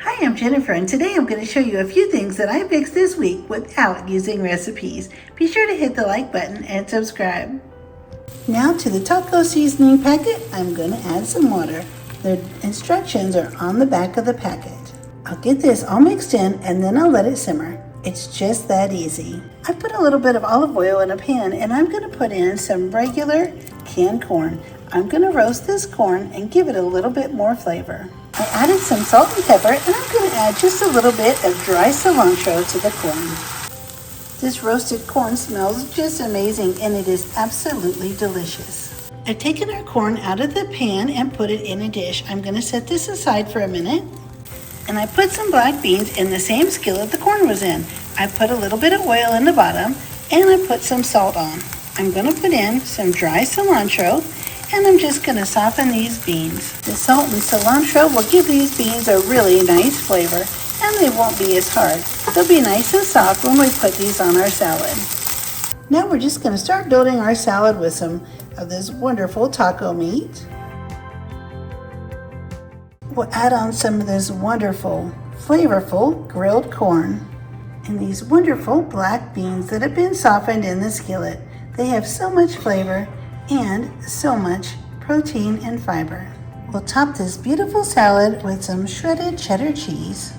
Hi, I'm Jennifer, and today I'm going to show you a few things that I fixed this week without using recipes. Be sure to hit the like button and subscribe. Now to the taco seasoning packet, I'm going to add some water. The instructions are on the back of the packet. I'll get this all mixed in and then I'll let it simmer. It's just that easy. I put a little bit of olive oil in a pan and I'm going to put in some regular canned corn. I'm going to roast this corn and give it a little bit more flavor. I added some salt and pepper and I'm going to add just a little bit of dry cilantro to the corn. This roasted corn smells just amazing and it is absolutely delicious. I've taken our corn out of the pan and put it in a dish. I'm going to set this aside for a minute. And I put some black beans in the same skillet the corn was in. I put a little bit of oil in the bottom and I put some salt on. I'm going to put in some dry cilantro and I'm just going to soften these beans. The salt and cilantro will give these beans a really nice flavor and they won't be as hard. They'll be nice and soft when we put these on our salad. Now we're just going to start building our salad with some of this wonderful taco meat. We'll add on some of this wonderful, flavorful grilled corn and these wonderful black beans that have been softened in the skillet. They have so much flavor and so much protein and fiber. We'll top this beautiful salad with some shredded cheddar cheese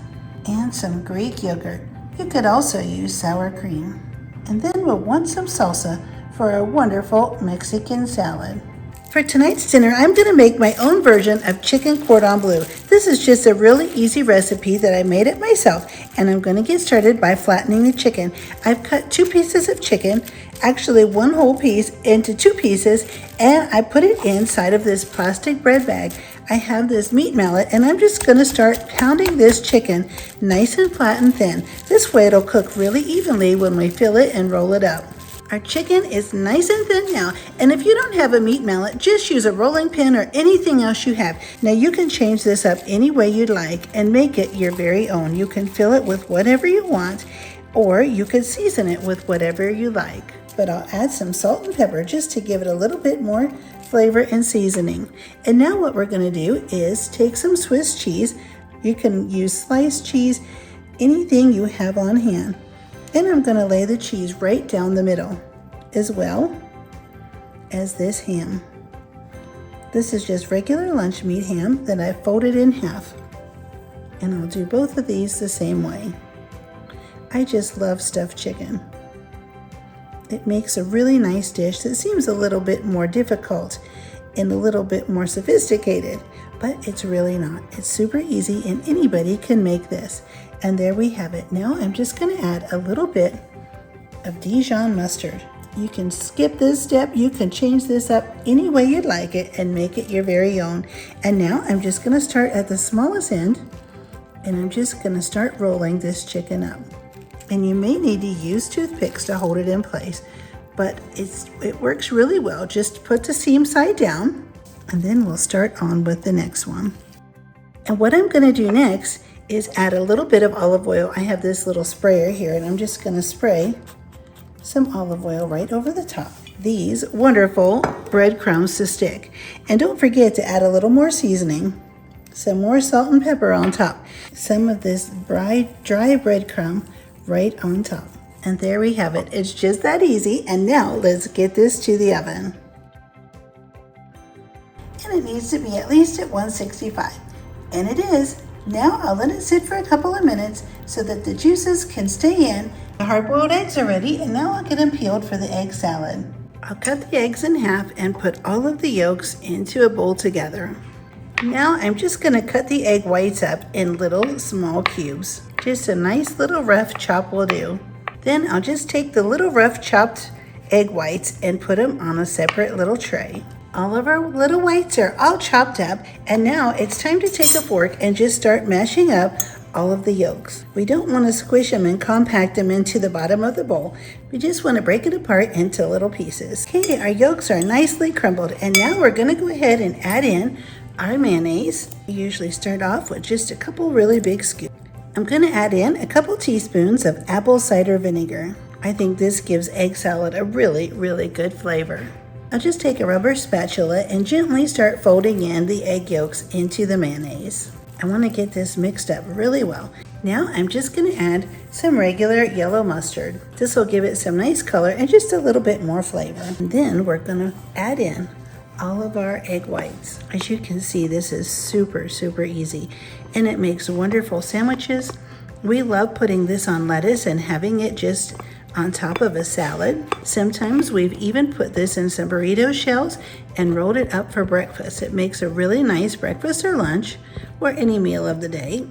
and some Greek yogurt. You could also use sour cream. And then we'll want some salsa for a wonderful Mexican salad. For tonight's dinner, I'm going to make my own version of chicken cordon bleu. This is just a really easy recipe that I made it myself, and I'm going to get started by flattening the chicken. I've cut 2 pieces of chicken, actually 1 whole piece, into 2 pieces, and I put it inside of this plastic bread bag. I have this meat mallet, and I'm just going to start pounding this chicken nice and flat and thin. This way it'll cook really evenly when we fill it and roll it up. Our chicken is nice and thin now, and if you don't have a meat mallet, just use a rolling pin or anything else you have. Now you can change this up any way you'd like and make it your very own. You can fill it with whatever you want, or you could season it with whatever you like. But I'll add some salt and pepper just to give it a little bit more flavor and seasoning. And now what we're going to do is take some Swiss cheese. You can use sliced cheese, anything you have on hand. And I'm going to lay the cheese right down the middle, as well as this ham. This is just regular lunch meat ham that I folded in half. And I'll do both of these the same way. I just love stuffed chicken. It makes a really nice dish that seems a little bit more difficult and a little bit more sophisticated, but it's really not. It's super easy and anybody can make this. And there we have it. Now I'm just going to add a little bit of Dijon mustard. You can skip this step. You can change this up any way you'd like it and make it your very own. And now I'm just going to start at the smallest end and I'm just going to start rolling this chicken up. And you may need to use toothpicks to hold it in place, but it works really well. Just put the seam side down and then we'll start on with the next one. And what I'm going to do next is add a little bit of olive oil. I have this little sprayer here and I'm just going to spray some olive oil right over the top. These wonderful breadcrumbs to stick. And don't forget to add a little more seasoning, some more salt and pepper on top, some of this dry breadcrumb right on top. And there we have it. It's just that easy. And now let's get this to the oven. And it needs to be at least at 165. And it is. Now I'll let it sit for a couple of minutes so that the juices can stay in. The hard-boiled eggs are ready, and now I'll get them peeled for the egg salad. I'll cut the eggs in half and put all of the yolks into a bowl together. Now I'm just going to cut the egg whites up in little small cubes. Just a nice little rough chop will do. Then I'll just take the little rough chopped egg whites and put them on a separate little tray. All of our little whites are all chopped up, and now it's time to take a fork and just start mashing up all of the yolks. We don't want to squish them and compact them into the bottom of the bowl. We just want to break it apart into little pieces. Okay, our yolks are nicely crumbled, and now we're going to go ahead and add in our mayonnaise. We usually start off with just a couple really big scoops. I'm going to add in a couple teaspoons of apple cider vinegar. I think this gives egg salad a really, really good flavor. I'll just take a rubber spatula and gently start folding in the egg yolks into the mayonnaise. I want to get this mixed up really well. Now I'm just going to add some regular yellow mustard. This will give it some nice color and just a little bit more flavor. And then we're going to add in all of our egg whites. As you can see, this is super easy, and it makes wonderful sandwiches. We love putting this on lettuce and having it just on top of a salad. Sometimes we've even put this in some burrito shells and rolled it up for breakfast. It makes a really nice breakfast or lunch or any meal of the day.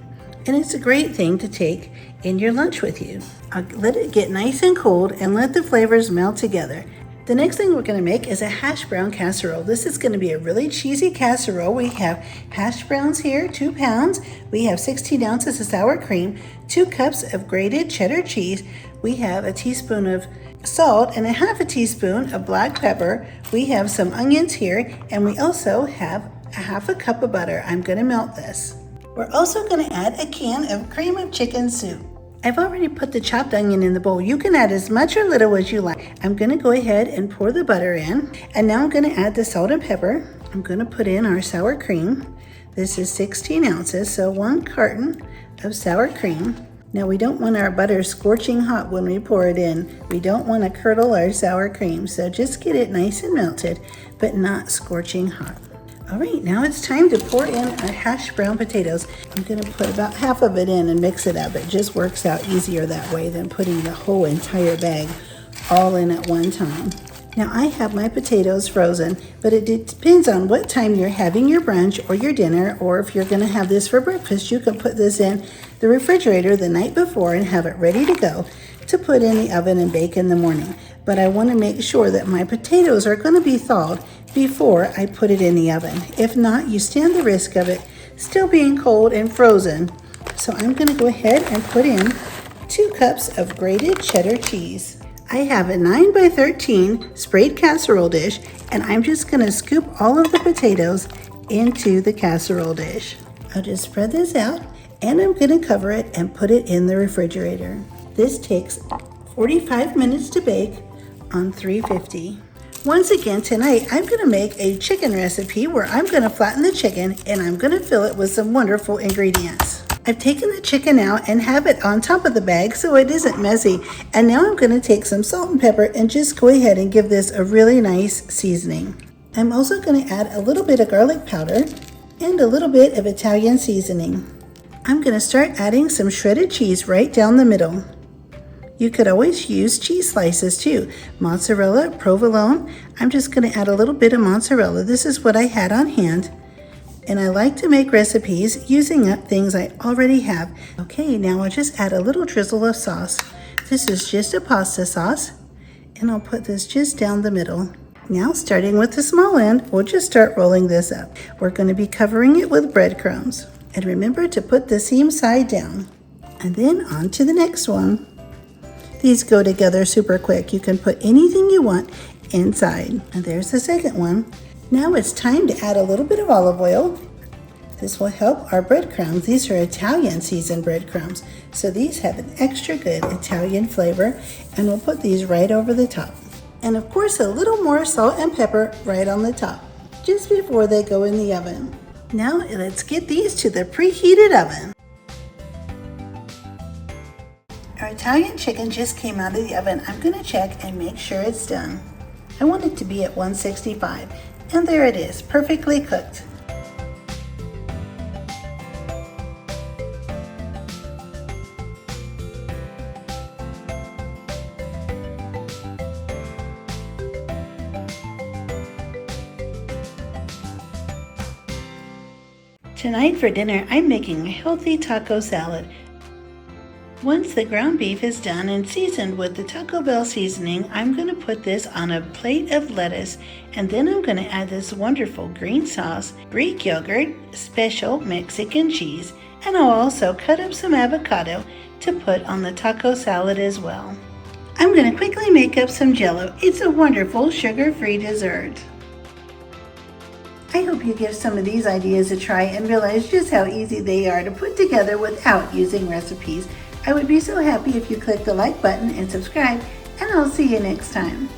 And it's a great thing to take in your lunch with you. I'll let it get nice and cold and let the flavors melt together. The next thing we're going to make is a hash brown casserole. This is going to be a really cheesy casserole. We have hash browns here, 2 pounds. We have 16 ounces of sour cream, 2 cups of grated cheddar cheese. We have a teaspoon of salt and a half a teaspoon of black pepper. We have some onions here, and we also have a half a cup of butter. I'm going to melt this. We're also going to add a can of cream of chicken soup. I've already put the chopped onion in the bowl. You can add as much or little as you like. I'm going to go ahead and pour the butter in. And now I'm going to add the salt and pepper. I'm going to put in our sour cream. This is 16 ounces, so 1 carton of sour cream. Now we don't want our butter scorching hot when we pour it in. We don't want to curdle our sour cream, so just get it nice and melted, but not scorching hot. All right, now it's time to pour in our hash brown potatoes. I'm going to put about half of it in and mix it up. It just works out easier that way than putting the whole entire bag all in at one time. Now I have my potatoes frozen, but it depends on what time you're having your brunch or your dinner, or if you're going to have this for breakfast, you can put this in the refrigerator the night before and have it ready to go to put in the oven and bake in the morning. But I want to make sure that my potatoes are going to be thawed before I put it in the oven. If not, you stand the risk of it still being cold and frozen. So I'm going to go ahead and put in 2 cups of grated cheddar cheese. I have a 9 by 13 sprayed casserole dish, and I'm just going to scoop all of the potatoes into the casserole dish. I'll just spread this out, and I'm going to cover it and put it in the refrigerator. This takes 45 minutes to bake on 350. Once again, tonight I'm going to make a chicken recipe where I'm going to flatten the chicken and I'm going to fill it with some wonderful ingredients. I've taken the chicken out and have it on top of the bag so it isn't messy. And now I'm going to take some salt and pepper and just go ahead and give this a really nice seasoning. I'm also going to add a little bit of garlic powder and a little bit of Italian seasoning. I'm going to start adding some shredded cheese right down the middle. You could always use cheese slices too. Mozzarella, provolone. I'm just going to add a little bit of mozzarella. This is what I had on hand. And I like to make recipes using up things I already have. Okay, now I'll just add a little drizzle of sauce. This is just a pasta sauce. And I'll put this just down the middle. Now, starting with the small end, we'll just start rolling this up. We're going to be covering it with breadcrumbs. And remember to put the seam side down. And then on to the next one. These go together super quick. You can put anything you want inside. And there's the second one. Now it's time to add a little bit of olive oil. This will help our breadcrumbs. These are Italian seasoned breadcrumbs, so these have an extra good Italian flavor, and we'll put these right over the top. And of course, a little more salt and pepper right on the top, just before they go in the oven. Now let's get these to the preheated oven. Our Italian chicken just came out of the oven. I'm going to check and make sure it's done. I want it to be at 165, and there it is, perfectly cooked. Tonight for dinner, I'm making a healthy taco salad. Once the ground beef is done and seasoned with the Taco Bell seasoning, I'm going to put this on a plate of lettuce, and then I'm going to add this wonderful green sauce, Greek yogurt, special Mexican cheese, and I'll also cut up some avocado to put on the taco salad as well. I'm going to quickly make up some jello. It's a wonderful sugar-free dessert. I hope you give some of these ideas a try and realize just how easy they are to put together without using recipes. I would be so happy if you click the like button and subscribe, and I'll see you next time.